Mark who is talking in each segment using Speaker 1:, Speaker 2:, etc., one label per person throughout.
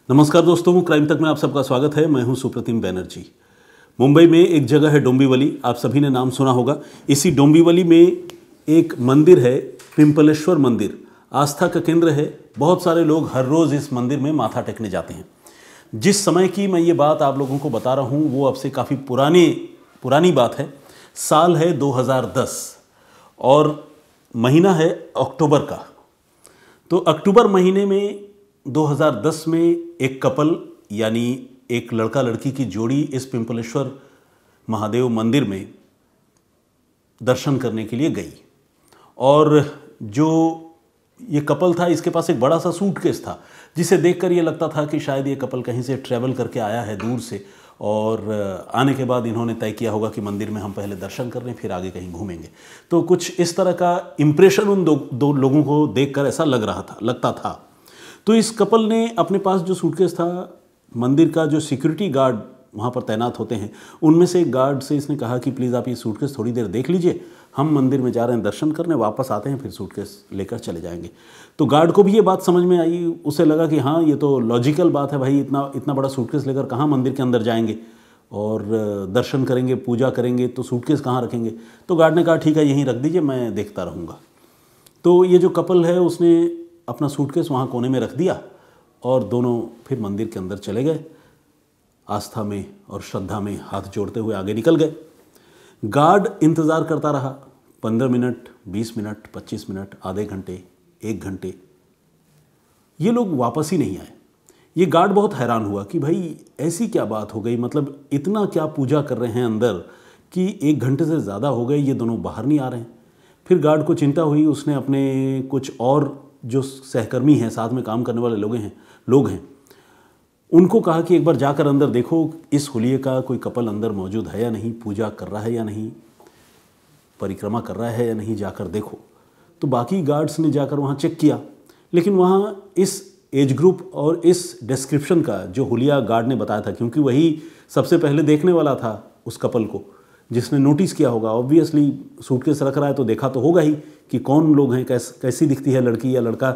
Speaker 1: नमस्कार दोस्तों, क्राइम तक में आप सबका स्वागत है। मैं हूं सुप्रतिम बैनर्जी। मुंबई में एक जगह है डोंबिवली, आप सभी ने नाम सुना होगा। इसी डोंबिवली में एक मंदिर है, पिंपलेश्वर मंदिर, आस्था का केंद्र है। बहुत सारे लोग हर रोज़ इस मंदिर में माथा टेकने जाते हैं। जिस समय की मैं ये बात आप लोगों को बता रहा हूँ वो अब से काफ़ी पुरानी बात है। साल है 2010 और महीना है अक्टूबर का। तो अक्टूबर महीने में 2010 में एक कपल यानी एक लड़का लड़की की जोड़ी इस पिंपलेश्वर महादेव मंदिर में दर्शन करने के लिए गई। और जो ये कपल था, इसके पास एक बड़ा सा सूटकेस था जिसे देखकर ये लगता था कि शायद ये कपल कहीं से ट्रैवल करके आया है दूर से, और आने के बाद इन्होंने तय किया होगा कि मंदिर में हम पहले दर्शन कर लें, फिर आगे कहीं घूमेंगे। तो कुछ इस तरह का इम्प्रेशन उन दो लोगों को देखकर ऐसा लगता था। तो इस कपल ने अपने पास जो सूटकेस था, मंदिर का जो सिक्योरिटी गार्ड वहाँ पर तैनात होते हैं, उनमें से एक गार्ड से इसने कहा कि प्लीज़ आप ये सूटकेस थोड़ी देर देख लीजिए, हम मंदिर में जा रहे हैं दर्शन करने, वापस आते हैं फिर सूटकेस लेकर चले जाएंगे। तो गार्ड को भी ये बात समझ में आई। उसे लगा कि हाँ, ये तो लॉजिकल बात है भाई, इतना बड़ा सूटकेस लेकर कहाँ मंदिर के अंदर जाएंगे और दर्शन करेंगे, पूजा करेंगे, तो सूटकेस कहाँ रखेंगे। तो गार्ड ने कहा ठीक है, यहीं रख दीजिए, मैं देखता रहूँगा। तो ये जो कपल है उसने अपना सूटकेस वहाँ कोने में रख दिया और दोनों फिर मंदिर के अंदर चले गए, आस्था में और श्रद्धा में हाथ जोड़ते हुए आगे निकल गए। गार्ड इंतज़ार करता रहा 15 मिनट, 20 मिनट, 25 मिनट, आधे घंटे, 1 घंटे। ये लोग वापस ही नहीं आए। ये गार्ड बहुत हैरान हुआ कि भाई ऐसी क्या बात हो गई, मतलब इतना क्या पूजा कर रहे हैं अंदर कि 1 घंटे से ज़्यादा हो गए, ये दोनों बाहर नहीं आ रहे हैं। फिर गार्ड को चिंता हुई। उसने अपने कुछ और जो सहकर्मी हैं, साथ में काम करने वाले लोग हैं, उनको कहा कि एक बार जाकर अंदर देखो इस हुलिये का कोई कपल अंदर मौजूद है या नहीं, पूजा कर रहा है या नहीं, परिक्रमा कर रहा है या नहीं, जाकर देखो। तो बाकी गार्ड्स ने जाकर वहाँ चेक किया, लेकिन वहाँ इस एज ग्रुप और इस डिस्क्रिप्शन का जो हुलिया गार्ड ने बताया था, क्योंकि वही सबसे पहले देखने वाला था उस कपल को, जिसने नोटिस किया होगा। ऑब्वियसली सूटकेस रख रहा है तो देखा तो होगा ही कि कौन लोग हैं, कैसी दिखती है लड़की या लड़का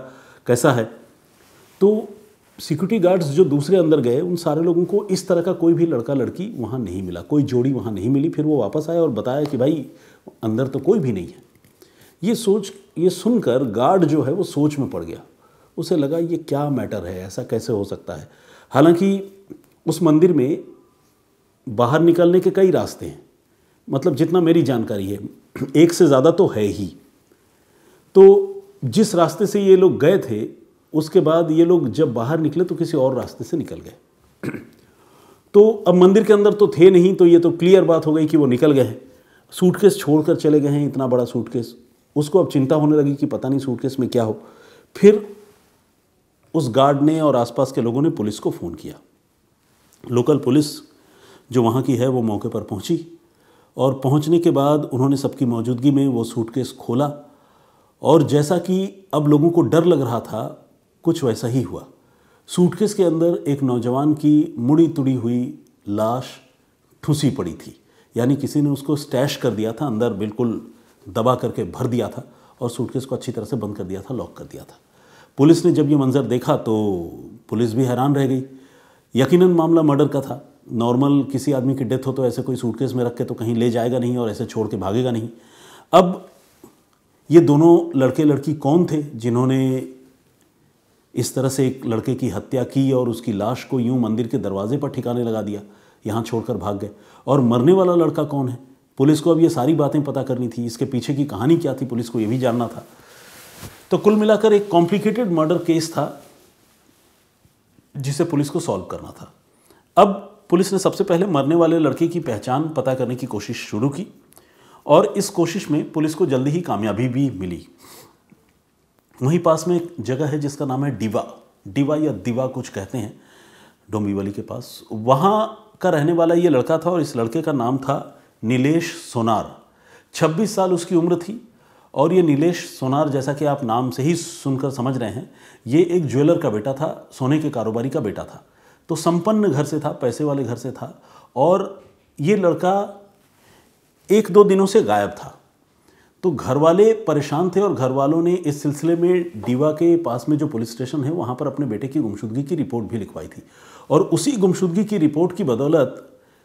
Speaker 1: कैसा है। तो सिक्योरिटी गार्ड्स जो दूसरे अंदर गए, उन सारे लोगों को इस तरह का कोई भी लड़का लड़की वहाँ नहीं मिला, कोई जोड़ी वहाँ नहीं मिली। फिर वो वापस आए और बताया कि भाई अंदर तो कोई भी नहीं है। ये सुनकर गार्ड जो है वो सोच में पड़ गया। उसे लगा ये क्या मैटर है, ऐसा कैसे हो सकता है। हालांकि उस मंदिर में बाहर निकलने के कई रास्ते हैं, मतलब जितना मेरी जानकारी है 1 से ज़्यादा तो है ही। तो जिस रास्ते से ये लोग गए थे, उसके बाद ये लोग जब बाहर निकले तो किसी और रास्ते से निकल गए। तो अब मंदिर के अंदर तो थे नहीं, तो ये तो क्लियर बात हो गई कि वो निकल गए हैं। सूटकेस छोड़कर चले गए हैं, इतना बड़ा सूटकेस। उसको अब चिंता होने लगी कि पता नहीं सूटकेस में क्या हो। फिर उस गार्ड ने और आसपास के लोगों ने पुलिस को फ़ोन किया। लोकल पुलिस जो वहाँ की है वो मौके पर पहुँची, और पहुँचने के बाद उन्होंने सबकी मौजूदगी में वो सूटकेस खोला, और जैसा कि अब लोगों को डर लग रहा था, कुछ वैसा ही हुआ। सूटकेस के अंदर एक नौजवान की मुड़ी तुड़ी हुई लाश ठुसी पड़ी थी, यानी किसी ने उसको स्टैश कर दिया था अंदर, बिल्कुल दबा करके भर दिया था और सूटकेस को अच्छी तरह से बंद कर दिया था, लॉक कर दिया था। पुलिस ने जब ये मंजर देखा तो पुलिस भी हैरान रह गई। यकीनन मामला मर्डर का था। नॉर्मल किसी आदमी की डेथ हो तो ऐसे कोई सूटकेस में रख के तो कहीं ले जाएगा नहीं और ऐसे छोड़ के भागेगा नहीं। अब ये दोनों लड़के लड़की कौन थे जिन्होंने इस तरह से एक लड़के की हत्या की और उसकी लाश को यूं मंदिर के दरवाजे पर ठिकाने लगा दिया, यहाँ छोड़कर भाग गए। और मरने वाला लड़का कौन है, पुलिस को अब ये सारी बातें पता करनी थी। इसके पीछे की कहानी क्या थी, पुलिस को ये भी जानना था। तो कुल मिलाकर एक कॉम्प्लिकेटेड मर्डर केस था जिसे पुलिस को सॉल्व करना था। अब पुलिस ने सबसे पहले मरने वाले लड़के की पहचान पता करने की कोशिश शुरू की, और इस कोशिश में पुलिस को जल्दी ही कामयाबी भी मिली। वहीं पास में एक जगह है जिसका नाम है डिवा या दिवा कुछ कहते हैं, डोंबिवली के पास। वहाँ का रहने वाला ये लड़का था, और इस लड़के का नाम था नीलेश सोनार। 26 साल उसकी उम्र थी। और ये नीलेश सोनार, जैसा कि आप नाम से ही सुनकर समझ रहे हैं, ये एक ज्वेलर का बेटा था, सोने के कारोबारी का बेटा था। तो संपन्न घर से था, पैसे वाले घर से था। और ये लड़का 1-2 दिनों से गायब था। तो घर वाले परेशान थे और घर वालों ने इस सिलसिले में डीवा के पास में जो पुलिस स्टेशन है वहाँ पर अपने बेटे की गुमशुदगी की रिपोर्ट भी लिखवाई थी। और उसी गुमशुदगी की रिपोर्ट की बदौलत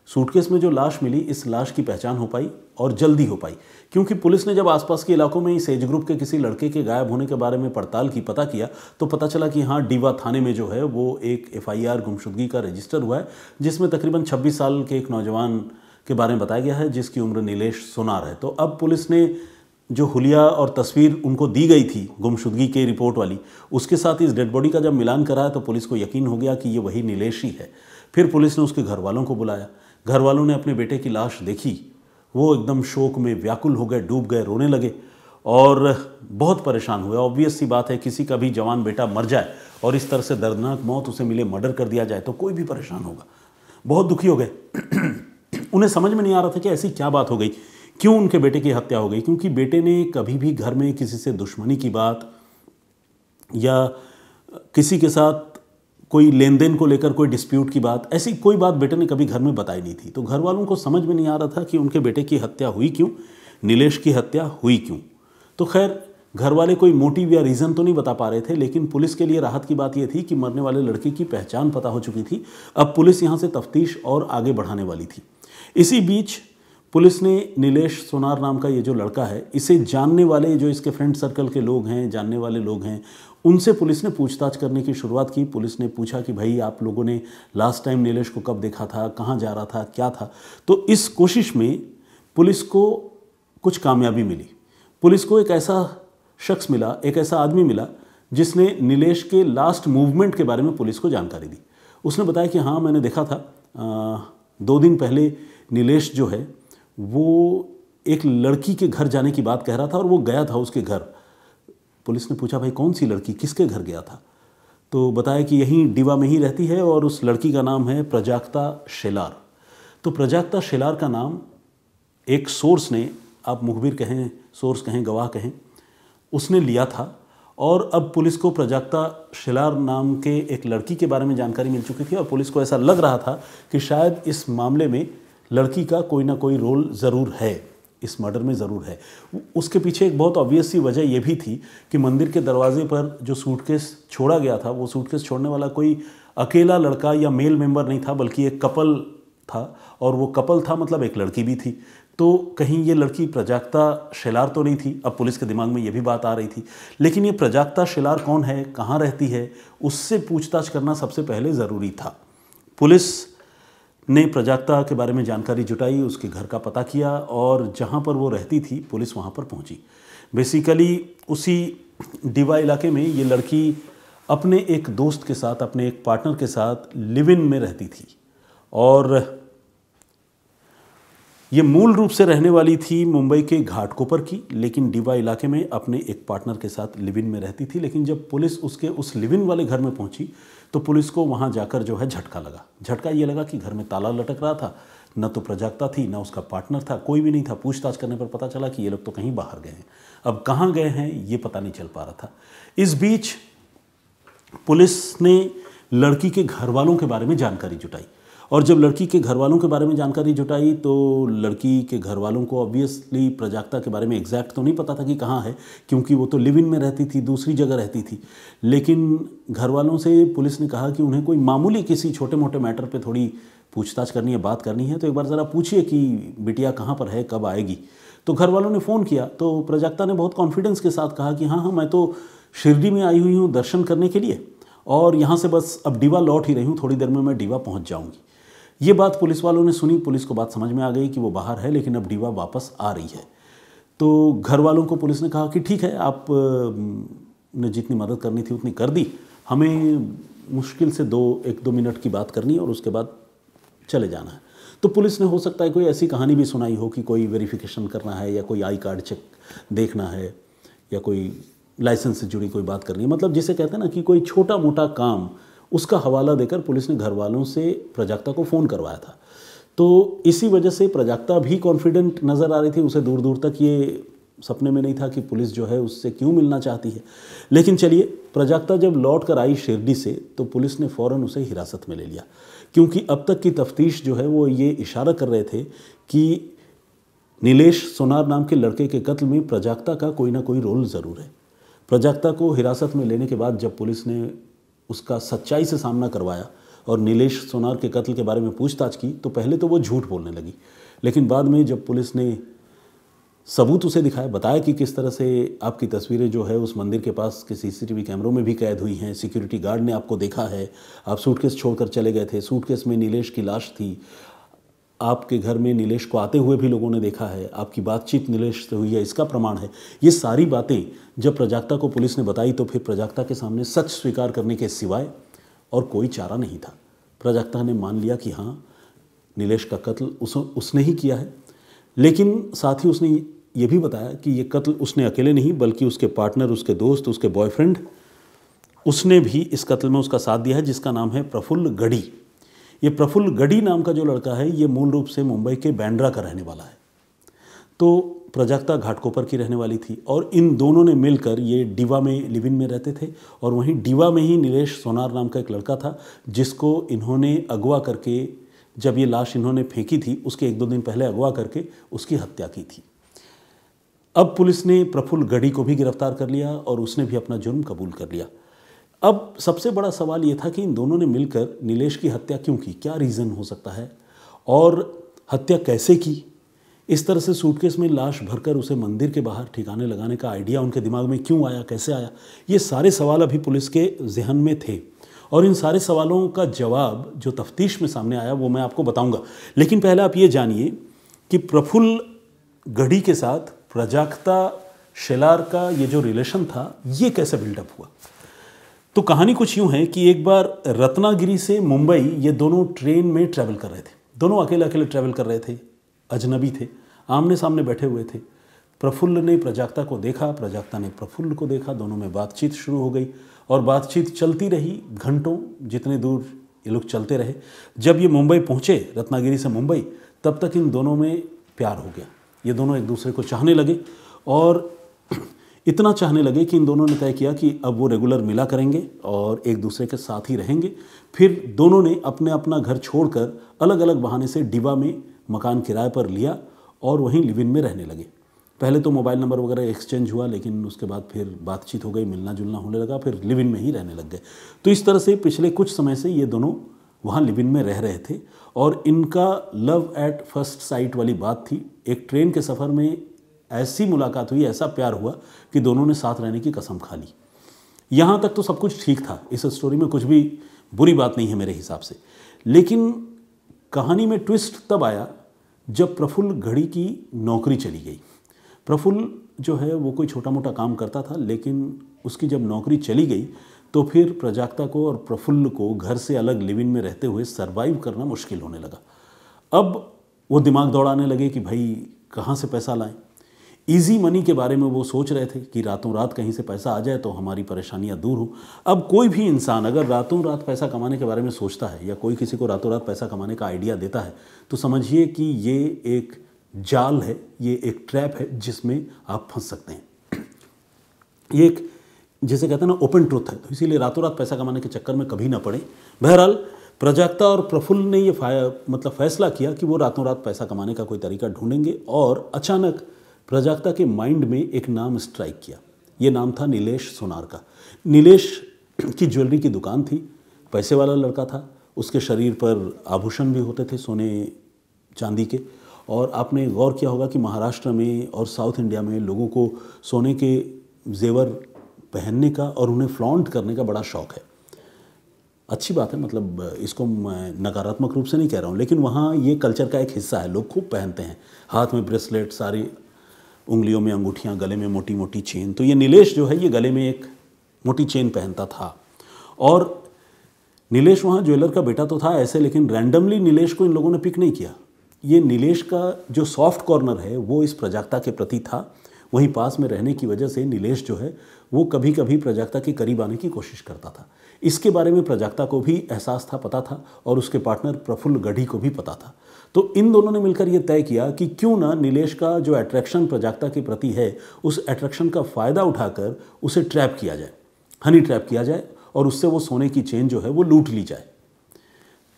Speaker 1: सूटकेस में जो लाश मिली, इस लाश की पहचान हो पाई और जल्दी हो पाई, क्योंकि पुलिस ने जब आसपास के इलाकों में इस एज ग्रुप के किसी लड़के के गायब होने के बारे में पड़ताल की, पता किया, तो पता चला कि हाँ, डीवा थाने में जो है वो एक FIR गुमशुदगी का रजिस्टर हुआ है, जिसमें तकरीबन 26 साल के एक नौजवान के बारे में बताया गया है, जिसकी उम्र नीलेश सोनार है। तो अब पुलिस ने जो हुलिया और तस्वीर उनको दी गई थी गुमशुदगी के रिपोर्ट वाली, उसके साथ इस डेड बॉडी का जब मिलान कराया तो पुलिस को यकीन हो गया कि ये वही नीलेश ही है। फिर पुलिस ने उसके घर वालों को बुलाया। घर वालों ने अपने बेटे की लाश देखी, वो एकदम शोक में व्याकुल हो गए, डूब गए, रोने लगे और बहुत परेशान हुए। ऑब्वियस सी बात है, किसी का भी जवान बेटा मर जाए और इस तरह से दर्दनाक मौत उसे मिले, मर्डर कर दिया जाए, तो कोई भी परेशान होगा। बहुत दुखी हो गए। उन्हें समझ में नहीं आ रहा था कि ऐसी क्या बात हो गई, क्यों उनके बेटे की हत्या हो गई, क्योंकि बेटे ने कभी भी घर में किसी से दुश्मनी की बात या किसी के साथ कोई लेन देन को लेकर कोई डिस्प्यूट की बात, ऐसी कोई बात बेटे ने कभी घर में बताई नहीं थी। तो घर वालों को समझ में नहीं आ रहा था कि उनके बेटे की हत्या हुई क्यों, नीलेश की हत्या हुई क्यों। तो खैर, घर वाले कोई मोटिव या रीज़न तो नहीं बता पा रहे थे, लेकिन पुलिस के लिए राहत की बात यह थी कि मरने वाले लड़के की पहचान पता हो चुकी थी। अब पुलिस यहाँ से तफ्तीश और आगे बढ़ाने वाली थी। इसी बीच पुलिस ने नीलेश सोनार नाम का ये जो लड़का है, इसे जानने वाले जो इसके फ्रेंड सर्कल के लोग हैं, जानने वाले लोग हैं, उनसे पुलिस ने पूछताछ करने की शुरुआत की। पुलिस ने पूछा कि भाई, आप लोगों ने लास्ट टाइम नीलेश को कब देखा था, कहाँ जा रहा था, क्या था। तो इस कोशिश में पुलिस को कुछ कामयाबी मिली। पुलिस को एक ऐसा शख्स मिला, एक ऐसा आदमी मिला जिसने नीलेश के लास्ट मूवमेंट के बारे में पुलिस को जानकारी दी। उसने बताया कि हाँ, मैंने देखा था 2 दिन पहले नीलेश जो है वो एक लड़की के घर जाने की बात कह रहा था और वो गया था उसके घर। पुलिस ने पूछा, भाई कौन सी लड़की, किसके घर गया था? तो बताया कि यहीं डीवा में ही रहती है और उस लड़की का नाम है प्राजक्ता शेलार। तो प्राजक्ता शेलार का नाम एक सोर्स ने, आप मुखबिर कहें, सोर्स कहें, गवाह कहें, उसने लिया था। और अब पुलिस को प्राजक्ता शेलार नाम के एक लड़की के बारे में जानकारी मिल चुकी थी और पुलिस को ऐसा लग रहा था कि शायद इस मामले में लड़की का कोई ना कोई रोल ज़रूर है, इस मर्डर में ज़रूर है। उसके पीछे एक बहुत ऑब्वियस सी वजह यह भी थी कि मंदिर के दरवाजे पर जो सूटकेस छोड़ा गया था, वो सूटकेस छोड़ने वाला कोई अकेला लड़का या मेल मेंबर नहीं था, बल्कि एक कपल था। और वो कपल था मतलब एक लड़की भी थी। तो कहीं ये लड़की प्राजक्ता शेलार तो नहीं थी। अब पुलिस के दिमाग में ये भी बात आ रही थी। लेकिन ये प्राजक्ता शेलार कौन है, कहाँ रहती है, उससे पूछताछ करना सबसे पहले ज़रूरी था। पुलिस ने प्राजक्ता के बारे में जानकारी जुटाई, उसके घर का पता किया और जहाँ पर वो रहती थी पुलिस वहाँ पर पहुँची। बेसिकली उसी डीवा इलाके में ये लड़की अपने एक दोस्त के साथ, अपने एक पार्टनर के साथ लिव इन में रहती थी और ये मूल रूप से रहने वाली थी मुंबई के घाटकोपर की, लेकिन डीवा इलाके में अपने एक पार्टनर के साथ लिव इन में रहती थी। लेकिन जब पुलिस उसके उस लिव इन वाले घर में पहुंची तो पुलिस को वहां जाकर जो है झटका लगा। झटका ये लगा कि घर में ताला लटक रहा था, न तो प्राजक्ता थी, न उसका पार्टनर था, कोई भी नहीं था। पूछताछ करने पर पता चला कि ये लोग तो कहीं बाहर गए हैं। अब कहाँ गए हैं ये पता नहीं चल पा रहा था। इस बीच पुलिस ने लड़की के घर वालों के बारे में जानकारी जुटाई और जब लड़की के घर वालों के बारे में जानकारी जुटाई तो लड़की के घर वालों को ऑब्वियसली प्राजक्ता के बारे में एग्जैक्ट तो नहीं पता था कि कहाँ है, क्योंकि वो तो लिव इन में रहती थी, दूसरी जगह रहती थी। लेकिन घर वालों से पुलिस ने कहा कि उन्हें कोई मामूली किसी छोटे मोटे मैटर पे थोड़ी पूछताछ करनी है, बात करनी है, तो एक बार ज़रा पूछिए कि बिटिया कहाँ पर है, कब आएगी। तो घर वालों ने फ़ोन किया तो प्राजक्ता ने बहुत कॉन्फिडेंस के साथ कहा कि हाँ, मैं तो शिरडी में आई हुई हूँ दर्शन करने के लिए और यहाँ से बस अब डीवा लौट ही रही हूँ, थोड़ी देर में मैं डीवा पहुँच जाऊँगी। ये बात पुलिस वालों ने सुनी। पुलिस को बात समझ में आ गई कि वो बाहर है, लेकिन अब डीवा वापस आ रही है। तो घर वालों को पुलिस ने कहा कि ठीक है, आप ने जितनी मदद करनी थी उतनी कर दी, हमें मुश्किल से 1-2 मिनट की बात करनी है और उसके बाद चले जाना है। तो पुलिस ने हो सकता है कोई ऐसी कहानी भी सुनाई हो कि कोई वेरिफिकेशन करना है या कोई आई कार्ड चेक देखना है या कोई लाइसेंस से जुड़ी कोई बात करनी है, मतलब जिसे कहते हैं ना कि कोई छोटा मोटा काम, उसका हवाला देकर पुलिस ने घर वालों से प्राजक्ता को फ़ोन करवाया था। तो इसी वजह से प्राजक्ता भी कॉन्फिडेंट नज़र आ रही थी। उसे दूर दूर तक ये सपने में नहीं था कि पुलिस जो है उससे क्यों मिलना चाहती है। लेकिन चलिए, प्राजक्ता जब लौट कर आई शिरडी से तो पुलिस ने फ़ौरन उसे हिरासत में ले लिया, क्योंकि अब तक की तफ्तीश जो है वो ये इशारा कर रहे थे कि नीलेश सोनार नाम के लड़के के कत्ल में प्राजक्ता का कोई ना कोई रोल ज़रूर है। प्राजक्ता को हिरासत में लेने के बाद जब पुलिस ने उसका सच्चाई से सामना करवाया और नीलेश सोनार के कत्ल के बारे में पूछताछ की तो पहले तो वो झूठ बोलने लगी, लेकिन बाद में जब पुलिस ने सबूत उसे दिखाया, बताया कि किस तरह से आपकी तस्वीरें जो है उस मंदिर के पास के सीसीटीवी कैमरों में भी कैद हुई हैं, सिक्योरिटी गार्ड ने आपको देखा है, आप सूटकेस छोड़कर चले गए थे, सूटकेस में नीलेश की लाश थी, आपके घर में नीलेश को आते हुए भी लोगों ने देखा है, आपकी बातचीत नीलेश से हुई है, इसका प्रमाण है। ये सारी बातें जब प्राजक्ता को पुलिस ने बताई तो फिर प्राजक्ता के सामने सच स्वीकार करने के सिवाय और कोई चारा नहीं था। प्राजक्ता ने मान लिया कि हाँ, नीलेश का कत्ल उसने ही किया है, लेकिन साथ ही उसने ये भी बताया कि ये कत्ल उसने अकेले नहीं बल्कि उसके पार्टनर, उसके दोस्त, उसके बॉयफ्रेंड, उसने भी इस कत्ल में उसका साथ दिया है, जिसका नाम है प्रफुल्ल गढ़ी। ये प्रफुल्ल गढ़ी नाम का जो लड़का है ये मूल रूप से मुंबई के बांद्रा का रहने वाला है। तो प्राजक्ता घाटकोपर की रहने वाली थी और इन दोनों ने मिलकर ये डीवा में लिव इन में रहते थे और वहीं डीवा में ही नीलेश सोनार नाम का एक लड़का था जिसको इन्होंने अगवा करके, जब ये लाश इन्होंने फेंकी थी उसके 1-2 दिन पहले अगवा करके उसकी हत्या की थी। अब पुलिस ने प्रफुल्ल गढ़ी को भी गिरफ्तार कर लिया और उसने भी अपना जुर्म कबूल कर लिया। अब सबसे बड़ा सवाल ये था कि इन दोनों ने मिलकर नीलेश की हत्या क्यों की, क्या रीज़न हो सकता है और हत्या कैसे की। इस तरह से सूटकेस में लाश भरकर उसे मंदिर के बाहर ठिकाने लगाने का आइडिया उनके दिमाग में क्यों आया, कैसे आया, ये सारे सवाल अभी पुलिस के जहन में थे और इन सारे सवालों का जवाब जो तफ्तीश में सामने आया वो मैं आपको बताऊंगा। लेकिन पहले आप ये जानिए कि प्रफुल्ल गढ़ी के साथ प्राजक्ता शेलार का ये जो रिलेशन था ये कैसे बिल्डअप हुआ। तो कहानी कुछ यूं है कि एक बार रत्नागिरी से मुंबई ये दोनों ट्रेन में ट्रैवल कर रहे थे। दोनों अकेले अकेले ट्रैवल कर रहे थे, अजनबी थे, आमने सामने बैठे हुए थे। प्रफुल्ल ने प्राजक्ता को देखा, प्राजक्ता ने प्रफुल्ल को देखा, दोनों में बातचीत शुरू हो गई और बातचीत चलती रही घंटों, जितने दूर ये लोग चलते रहे। जब ये मुंबई पहुँचे, रत्नागिरी से मुंबई, तब तक इन दोनों में प्यार हो गया। ये दोनों एक दूसरे को चाहने लगे और इतना चाहने लगे कि इन दोनों ने तय किया कि अब वो रेगुलर मिला करेंगे और एक दूसरे के साथ ही रहेंगे। फिर दोनों ने अपने अपना घर छोड़कर अलग अलग बहाने से डीवा में मकान किराए पर लिया और वहीं लिव इन में रहने लगे। पहले तो मोबाइल नंबर वगैरह एक्सचेंज हुआ, लेकिन उसके बाद फिर बातचीत हो गई, मिलना जुलना होने लगा, फिर लिव इन में ही रहने लग गए। तो इस तरह से पिछले कुछ समय से ये दोनों वहाँ लिव इन में रह रहे थे और इनका लव एट फर्स्ट साइट वाली बात थी। एक ट्रेन के सफ़र में ऐसी मुलाकात हुई, ऐसा प्यार हुआ कि दोनों ने साथ रहने की कसम खा ली। यहाँ तक तो सब कुछ ठीक था, इस स्टोरी में कुछ भी बुरी बात नहीं है मेरे हिसाब से। लेकिन कहानी में ट्विस्ट तब आया जब प्रफुल्ल गढ़ी की नौकरी चली गई। प्रफुल्ल जो है वो कोई छोटा मोटा काम करता था, लेकिन उसकी जब नौकरी चली गई तो फिर प्राजक्ता को और प्रफुल्ल को घर से अलग लिव इन में रहते हुए सरवाइव करना मुश्किल होने लगा। अब वो दिमाग दौड़ाने लगे कि भाई कहाँ से पैसा लाएं। इजी मनी के बारे में वो सोच रहे थे कि रातों रात कहीं से पैसा आ जाए तो हमारी परेशानियां दूर हो। अब कोई भी इंसान अगर रातों रात पैसा कमाने के बारे में सोचता है या कोई किसी को रातों रात पैसा कमाने का आइडिया देता है तो समझिए कि ये एक जाल है, ये एक ट्रैप है जिसमें आप फंस सकते हैं। ये एक, जैसे कहते हैं ना, ओपन ट्रुथ है। तो इसीलिए रातों रात पैसा कमाने के चक्कर में कभी ना पड़े। बहरहाल प्राजक्ता और प्रफुल्ल ने ये फैसला किया कि वो रातों रात पैसा कमाने का कोई तरीका ढूंढेंगे और अचानक प्राजक्ता के माइंड में एक नाम स्ट्राइक किया। ये नाम था नीलेश सोनार का। नीलेश की ज्वेलरी की दुकान थी, पैसे वाला लड़का था, उसके शरीर पर आभूषण भी होते थे सोने चांदी के। और आपने गौर किया होगा कि महाराष्ट्र में और साउथ इंडिया में लोगों को सोने के जेवर पहनने का और उन्हें फ्लॉन्ट करने का बड़ा शौक़ है। अच्छी बात है, मतलब इसको मैं नकारात्मक रूप से नहीं कह रहा हूँ, लेकिन वहाँ ये कल्चर का एक हिस्सा है, लोग खूब पहनते हैं। हाथ में ब्रेसलेट, सारी उंगलियों में अंगूठियाँ, गले में मोटी मोटी चेन। तो ये नीलेश जो है ये गले में एक मोटी चेन पहनता था। और नीलेश वहाँ ज्वेलर का बेटा तो था ऐसे, लेकिन रैंडमली नीलेश को इन लोगों ने पिक नहीं किया। ये नीलेश का जो सॉफ्ट कॉर्नर है वो इस प्राजक्ता के प्रति था। वहीं पास में रहने की वजह से नीलेश जो है वो कभी कभी प्राजक्ता के करीब आने की कोशिश करता था। इसके बारे में प्राजक्ता को भी एहसास था, पता था, और उसके पार्टनर प्रफुल्ल गढ़ी को भी पता था। तो इन दोनों ने मिलकर ये तय किया कि क्यों ना नीलेश का जो अट्रैक्शन प्राजक्ता के प्रति है उस अट्रैक्शन का फ़ायदा उठाकर उसे ट्रैप किया जाए, हनी ट्रैप किया जाए और उससे वो सोने की चेन जो है वो लूट ली जाए।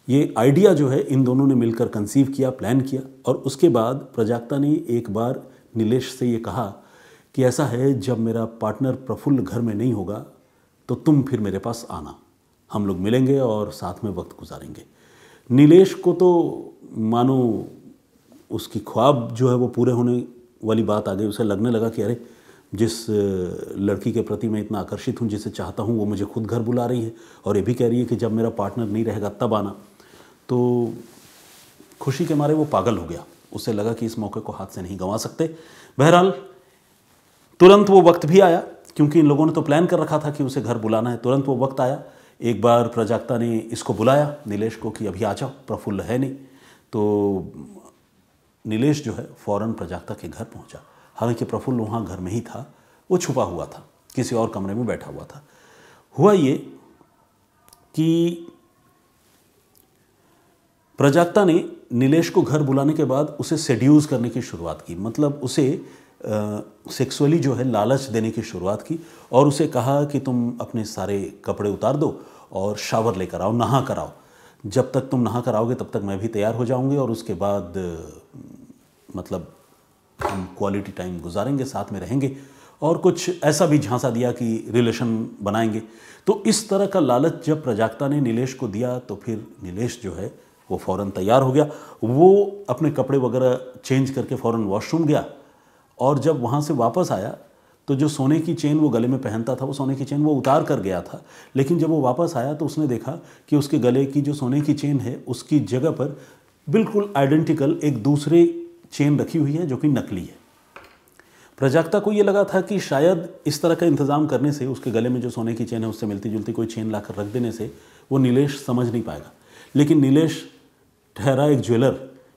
Speaker 1: ये आइडिया जो है इन दोनों ने मिलकर कंसीव किया, प्लान किया, और उसके बाद प्राजक्ता ने एक बार नीलेश से ये कहा कि ऐसा है, जब मेरा पार्टनर प्रफुल्ल घर में नहीं होगा तो तुम फिर मेरे पास आना, हम लोग मिलेंगे और साथ में वक्त गुजारेंगे। नीलेश को तो मानो उसकी ख्वाब जो है वो पूरे होने वाली बात आ गई। उसे लगने लगा कि अरे, जिस लड़की के प्रति मैं इतना आकर्षित हूँ, जिसे चाहता हूँ, वो मुझे खुद घर बुला रही है और ये भी कह रही है कि जब मेरा पार्टनर नहीं रहेगा तब आना। तो खुशी के मारे वो पागल हो गया। उसे लगा कि इस मौके को हाथ से नहीं गंवा सकते। बहरहाल तुरंत वो वक्त भी आया, क्योंकि इन लोगों ने तो प्लान कर रखा था कि उसे घर बुलाना है। तुरंत वो वक्त आया। एक बार प्राजक्ता ने इसको बुलाया, नीलेश को, कि अभी आ जाओ, प्रफुल्ल है नहीं। तो नीलेश जो है फ़ौरन प्राजक्ता के घर पहुंचा। हालांकि प्रफुल्ल वहाँ घर में ही था, वो छुपा हुआ था, किसी और कमरे में बैठा हुआ था। हुआ ये कि प्राजक्ता ने नीलेश को घर बुलाने के बाद उसे सेड्यूस करने की शुरुआत की, मतलब उसे सेक्सुअली जो है लालच देने की शुरुआत की, और उसे कहा कि तुम अपने सारे कपड़े उतार दो और शावर लेकर आओ, नहा कर आओ। जब तक तुम नहा कर आओगे तब तक मैं भी तैयार हो जाऊंगी, और उसके बाद मतलब हम क्वालिटी टाइम गुजारेंगे, साथ में रहेंगे, और कुछ ऐसा भी झांसा दिया कि रिलेशन बनाएंगे। तो इस तरह का लालच जब प्राजक्ता ने नीलेश को दिया तो फिर नीलेश जो है वो फ़ौरन तैयार हो गया। वो अपने कपड़े वगैरह चेंज करके फ़ौरन वॉशरूम गया, और जब वहाँ से वापस आया तो जो सोने की चेन वो गले में पहनता था, वो सोने की चेन वो उतार कर गया था। लेकिन जब वो वापस आया तो उसने देखा कि उसके गले की जो सोने की चेन है, उसकी जगह पर बिल्कुल आइडेंटिकल एक दूसरे चेन रखी हुई है जो कि नकली है। प्राजक्ता को ये लगा था कि शायद इस तरह का इंतज़ाम करने से, उसके गले में जो सोने की चेन है उससे मिलती जुलती कोई चेन लाकर रख देने से वो नीलेश समझ नहीं पाएगा। लेकिन नीलेश ठहरा एक ज्वेलर,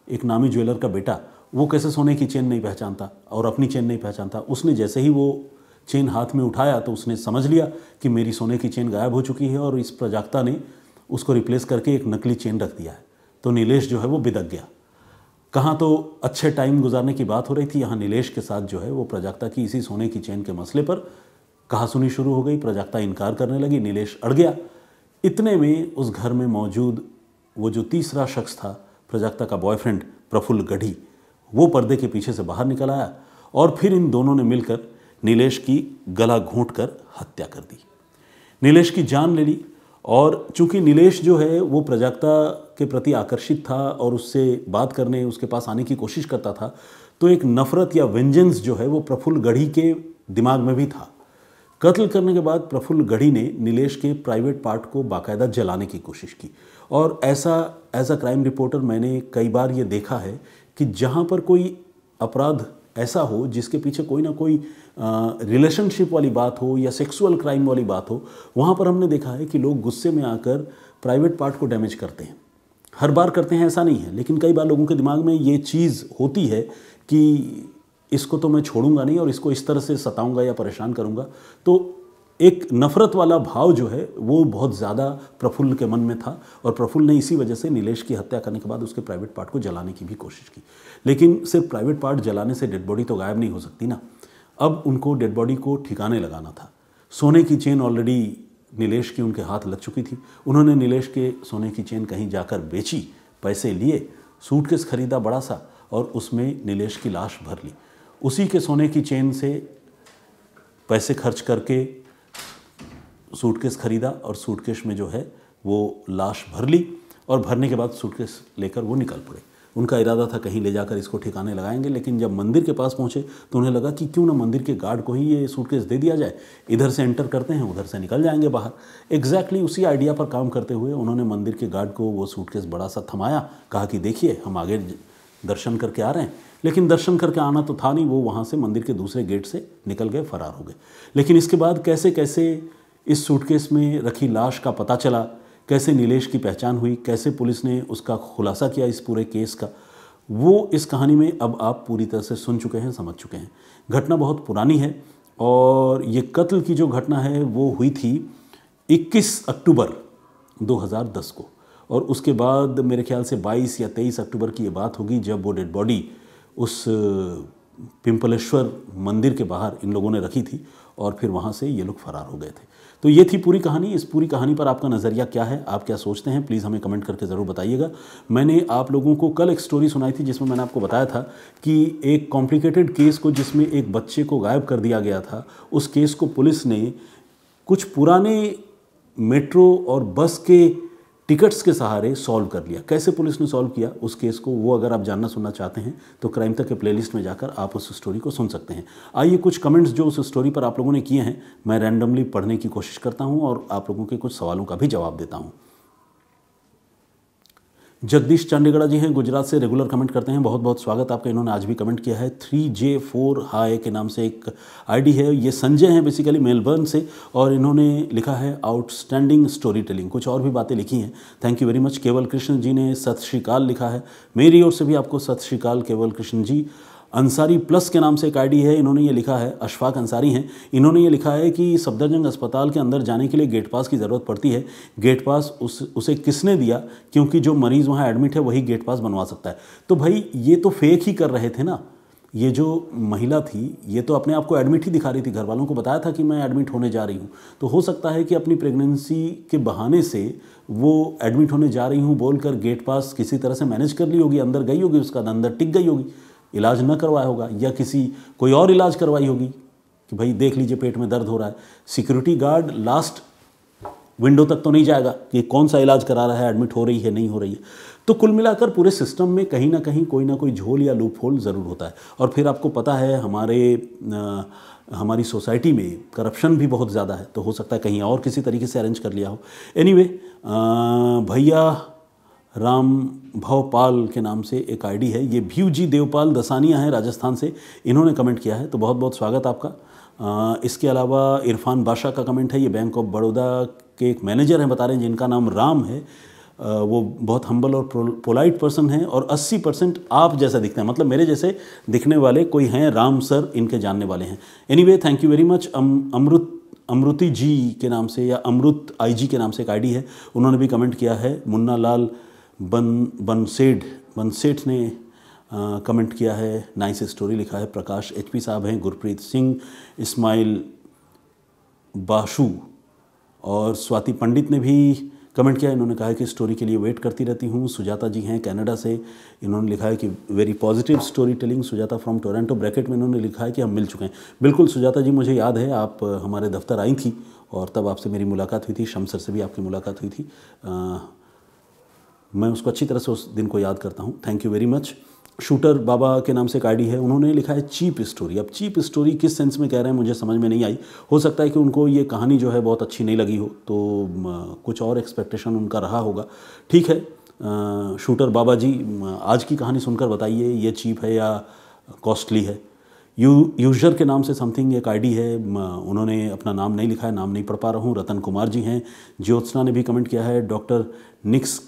Speaker 1: एक नामी ज्वेलर का बेटा, वो कैसे सोने की चेन नहीं पहचानता और अपनी चेन नहीं पहचानता। उसने जैसे ही वो चेन हाथ में उठाया तो उसने समझ लिया कि मेरी सोने की चेन गायब हो चुकी है, और इस प्राजक्ता ने उसको रिप्लेस करके एक नकली चेन रख दिया है। तो नीलेश जो है वो बिदक गया। कहाँ तो अच्छे टाइम गुजारने की बात हो रही थी, यहाँ नीलेश के साथ जो है वो प्राजक्ता की इसी सोने की चेन के मसले पर कहासुनी शुरू हो गई। प्राजक्ता इनकार करने लगी, नीलेश अड़ गया। इतने में उस घर में मौजूद वो जो तीसरा शख्स था, प्राजक्ता का बॉयफ्रेंड प्रफुल्ल गढ़ी, वो पर्दे के पीछे से बाहर निकल आया, और फिर इन दोनों ने मिलकर नीलेश की गला घोंट कर हत्या कर दी। नीलेश की जान ले ली। और चूंकि नीलेश जो है वो प्राजक्ता के प्रति आकर्षित था और उससे बात करने, उसके पास आने की कोशिश करता था, तो एक नफ़रत या वेंजेंस जो है वो प्रफुल्ल गढ़ी के दिमाग में भी था। कत्ल करने के बाद प्रफुल्ल गढ़ी ने नीलेश के प्राइवेट पार्ट को बाकायदा जलाने की कोशिश की। और ऐसा एज अ क्राइम रिपोर्टर मैंने कई बार ये देखा है कि जहाँ पर कोई अपराध ऐसा हो जिसके पीछे कोई ना कोई रिलेशनशिप वाली बात हो या सेक्सुअल क्राइम वाली बात हो, वहाँ पर हमने देखा है कि लोग गुस्से में आकर प्राइवेट पार्ट को डैमेज करते हैं। हर बार करते हैं ऐसा नहीं है, लेकिन कई बार लोगों के दिमाग में ये चीज़ होती है कि इसको तो मैं छोड़ूंगा नहीं और इसको इस तरह से सताऊंगा या परेशान करूंगा। तो एक नफ़रत वाला भाव जो है वो बहुत ज़्यादा प्रफुल्ल के मन में था, और प्रफुल्ल ने इसी वजह से नीलेश की हत्या करने के बाद उसके प्राइवेट पार्ट को जलाने की भी कोशिश की। लेकिन सिर्फ प्राइवेट पार्ट जलाने से डेड बॉडी तो गायब नहीं हो सकती ना। अब उनको डेड बॉडी को ठिकाने लगाना था। सोने की चेन ऑलरेडी नीलेश की उनके हाथ लग चुकी थी। उन्होंने नीलेश के सोने की चेन कहीं जाकर बेची, पैसे लिए, सूटकेस खरीदा बड़ा सा, और उसमें नीलेश की लाश भर ली। उसी के सोने की चेन से पैसे खर्च करके सूटकेस खरीदा, और सूटकेस में जो है वो लाश भर ली, और भरने के बाद सूटकेस लेकर वो निकल पड़े। उनका इरादा था कहीं ले जाकर इसको ठिकाने लगाएंगे, लेकिन जब मंदिर के पास पहुंचे तो उन्हें लगा कि क्यों ना मंदिर के गार्ड को ही ये सूटकेस दे दिया जाए, इधर से एंटर करते हैं, उधर से निकल जाएंगे बाहर। एग्जैक्टली उसी आइडिया पर काम करते हुए उन्होंने मंदिर के गार्ड को वो सूटकेस बड़ा सा थमाया, कहा कि देखिए हम आगे दर्शन करके आ रहे हैं। लेकिन दर्शन करके आना तो था नहीं, वो वहाँ से मंदिर के दूसरे गेट से निकल गए, फरार हो गए। लेकिन इसके बाद कैसे कैसे इस सूटकेस में रखी लाश का पता चला, कैसे नीलेश की पहचान हुई, कैसे पुलिस ने उसका खुलासा किया इस पूरे केस का, वो इस कहानी में अब आप पूरी तरह से सुन चुके हैं, समझ चुके हैं। घटना बहुत पुरानी है, और ये कत्ल की जो घटना है वो हुई थी 21 अक्टूबर 2010 को, और उसके बाद मेरे ख्याल से 22 या 23 अक्टूबर की ये बात होगी जब वो डेड बॉडी उस पिंपलेश्वर मंदिर के बाहर इन लोगों ने रखी थी और फिर वहाँ से ये लोग फरार हो गए थे। तो ये थी पूरी कहानी। इस पूरी कहानी पर आपका नज़रिया क्या है, आप क्या सोचते हैं, प्लीज़ हमें कमेंट करके ज़रूर बताइएगा। मैंने आप लोगों को कल एक स्टोरी सुनाई थी जिसमें मैंने आपको बताया था कि एक कॉम्प्लिकेटेड केस को, जिसमें एक बच्चे को गायब कर दिया गया था, उस केस को पुलिस ने कुछ पुराने मेट्रो और बस के टिकट्स के सहारे सॉल्व कर लिया। कैसे पुलिस ने सॉल्व किया उस केस को, वो अगर आप जानना सुनना चाहते हैं तो क्राइम तक के प्लेलिस्ट में जाकर आप उस स्टोरी को सुन सकते हैं। आइए कुछ कमेंट्स जो उस स्टोरी पर आप लोगों ने किए हैं मैं रैंडमली पढ़ने की कोशिश करता हूं और आप लोगों के कुछ सवालों का भी जवाब देता हूं। जगदीश चंडीगढ़ जी हैं, गुजरात से, रेगुलर कमेंट करते हैं, बहुत बहुत स्वागत आपका। इन्होंने आज भी कमेंट किया है। 3J4 हाय के नाम से एक आईडी है, ये संजय हैं बेसिकली मेलबर्न से, और इन्होंने लिखा है आउटस्टैंडिंग स्टोरी टेलिंग, कुछ और भी बातें लिखी हैं। Thank you very much. केवल कृष्ण जी ने सत श्रीकाल लिखा है, मेरी ओर से भी आपको सत श्रीकाल केवल कृष्ण जी। अंसारी प्लस के नाम से एक आईडी है, इन्होंने ये लिखा है, अशफाक अंसारी हैं, इन्होंने ये लिखा है कि सफदरजंग अस्पताल के अंदर जाने के लिए गेट पास की ज़रूरत पड़ती है। गेट पास उसे किसने दिया, क्योंकि जो मरीज़ वहाँ एडमिट है वही गेट पास बनवा सकता है। तो भाई ये तो फेक ही कर रहे थे ना। ये जो महिला थी ये तो अपने आप को एडमिट ही दिखा रही थी, घर वालों को बताया था कि मैं एडमिट होने जा रही हूँ। तो हो सकता है कि अपनी प्रेगनेंसी के बहाने से वो एडमिट होने जा रही हूँ बोलकर गेट पास किसी तरह से मैनेज कर ली होगी, अंदर गई होगी, उसका अंदर टिक गई होगी, इलाज न करवाया होगा, या कोई और इलाज करवाई होगी कि भाई देख लीजिए पेट में दर्द हो रहा है। सिक्योरिटी गार्ड लास्ट विंडो तक तो नहीं जाएगा कि कौन सा इलाज करा रहा है, एडमिट हो रही है नहीं हो रही है। तो कुल मिलाकर पूरे सिस्टम में कहीं ना कहीं कोई ना कोई झोल या लूप होल ज़रूर होता है। और फिर आपको पता है हमारी सोसाइटी में करप्शन भी बहुत ज़्यादा है, तो हो सकता है कहीं और किसी तरीके से अरेंज कर लिया हो। एनीवे, भैया राम भवपाल के नाम से एक आईडी है, ये भीव जी देवपाल दसानिया है राजस्थान से, इन्होंने कमेंट किया है, तो बहुत बहुत स्वागत आपका। इसके अलावा इरफान बादशाह का कमेंट है, ये बैंक ऑफ बड़ौदा के एक मैनेजर हैं बता रहे हैं जिनका नाम राम है। वो बहुत हम्बल और पोलाइट पर्सन हैं और 80% आप जैसा दिखते हैं, मतलब मेरे जैसे दिखने वाले कोई हैं राम सर, इनके जानने वाले हैं। Anyway, thank you very much. Amriti ji के नाम से या अमृत IG के नाम से एक आईडी है, उन्होंने भी कमेंट किया है। मुन्ना लाल बनसेठ ने कमेंट किया है, नाइस स्टोरी लिखा है। प्रकाश HP साहब हैं, गुरप्रीत सिंह, इस्माइल बाशु और स्वाति पंडित ने भी कमेंट किया। इन्होंने कहा है कि स्टोरी के लिए वेट करती रहती हूँ। सुजाता जी हैं कनाडा से, इन्होंने लिखा है कि very positive story telling. Sujata from Toronto, bracket में इन्होंने लिखा है कि हम मिल चुके हैं। बिल्कुल सुजाता जी, मुझे याद है आप हमारे दफ्तर आई थी और तब आपसे मेरी मुलाकात हुई थी, शमसर से भी आपकी मुलाकात हुई थी। मैं उसको अच्छी तरह से उस दिन को याद करता हूँ। Thank you very much. Shooter Baba के नाम से एक आईडी है, उन्होंने लिखा है चीप स्टोरी। अब चीप स्टोरी किस सेंस में कह रहे हैं मुझे समझ में नहीं आई। हो सकता है कि उनको ये कहानी जो है बहुत अच्छी नहीं लगी हो, तो कुछ और एक्सपेक्टेशन उनका रहा होगा। ठीक है शूटर बाबा जी, आज की कहानी सुनकर बताइए ये चीप है या कॉस्टली है। यूजर के नाम से समथिंग एक आईडी है, उन्होंने अपना नाम नहीं लिखा है, नाम नहीं पढ़ पा रहा हूँ। रतन कुमार जी हैं। ज्योत्सना ने भी कमेंट किया है। डॉक्टर निक्स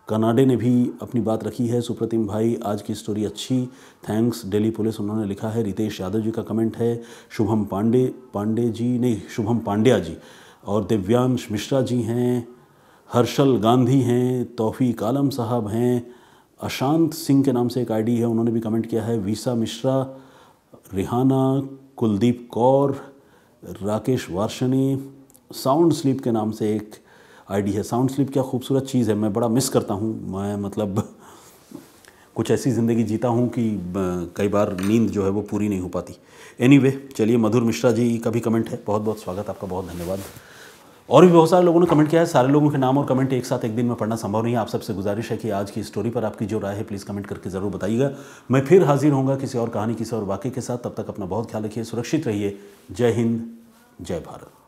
Speaker 1: कनाडे ने भी अपनी बात रखी है। सुप्रतिम भाई, आज की स्टोरी अच्छी, थैंक्स। दिल्ली पुलिस उन्होंने लिखा है। रितेश यादव जी का कमेंट है। शुभम पांड्या जी और दिव्यांश मिश्रा जी हैं। हर्षल गांधी हैं। तौफीक आलम साहब हैं। अशांत सिंह के नाम से एक आईडी है, उन्होंने भी कमेंट किया है। Visa Mishra, Rihanna, Kuldeep Kaur, Rakesh Varshney, sound sleep के नाम से एक आईडी है। साउंड स्लीप क्या खूबसूरत चीज़ है, मैं बड़ा मिस करता हूँ। मैं मतलब कुछ ऐसी ज़िंदगी जीता हूँ कि कई बार नींद जो है वो पूरी नहीं हो पाती। एनीवे, चलिए मधुर मिश्रा जी का भी कमेंट है, बहुत बहुत स्वागत आपका, बहुत धन्यवाद। और भी बहुत सारे लोगों ने कमेंट किया है। सारे लोगों के नाम और कमेंट एक साथ एक दिन में पढ़ना संभव नहीं है। आप सबसे गुजारिश है कि आज की स्टोरी पर आपकी जो राय है प्लीज़ कमेंट करके ज़रूर बताइएगा। मैं फिर हाजिर होऊंगा किसी और कहानी, किसी और वाक़े के साथ। तब तक अपना बहुत ख्याल रखिए, सुरक्षित रहिए। जय हिंद, जय भारत।